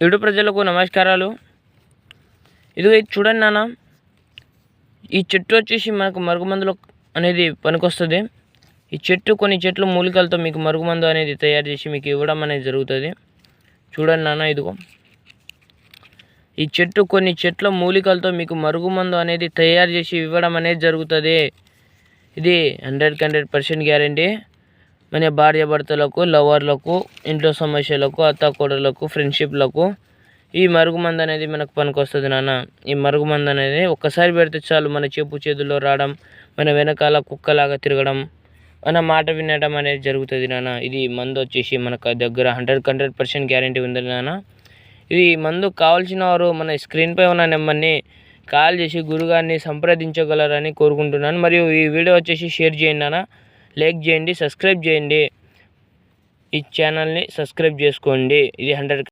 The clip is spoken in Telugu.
ఇడు ప్రజలకు నమస్కారాలు. ఇదిగో ఇది చూడండి నాన్న, ఈ చెట్టు వచ్చేసి మనకు మరుగుమందులు అనేది పనికొస్తుంది. ఈ చెట్టు కొన్ని చెట్లు మూలికలతో మీకు మరుగుమందు అనేది తయారు చేసి మీకు ఇవ్వడం అనేది జరుగుతుంది. చూడండి నాన్న, ఇదిగో ఈ చెట్టు కొన్ని చెట్ల మూలికలతో మీకు మరుగుమందు అనేది తయారు చేసి ఇవ్వడం అనేది జరుగుతుంది. ఇది 100% గ్యారంటీ. మన భార్యాభర్తలకు, లవర్లకు, ఇంట్లో సమస్యలకు, అత్తాకోడలకు, ఫ్రెండ్షిప్లకు ఈ మరుగుమందు అనేది మనకు పనికొస్తుంది నాన్న. ఈ మరుగుమందు అనేది ఒక్కసారి పెడితే చాలు మన చేతుల్లో రావడం, మన వెనకాల కుక్కలాగా తిరగడం, మన మాట వినడం అనేది జరుగుతుంది నాన్న. ఇది మందు వచ్చేసి మనకు దగ్గర 100% గ్యారంటీ ఉంది నాన్న. ఇది మందు కావాల్సిన వారు మన స్క్రీన్పై ఉన్న నెంబర్ని కాల్ చేసి గురుగారిని సంప్రదించగలరని కోరుకుంటున్నాను. మరియు ఈ వీడియో వచ్చేసి షేర్ చేయండి నాన్న, లైక్ చేయండి, సబ్స్క్రైబ్ చేయండి. ఈ ఛానల్ని సబ్స్క్రైబ్ చేసుకోండి. ఇది 100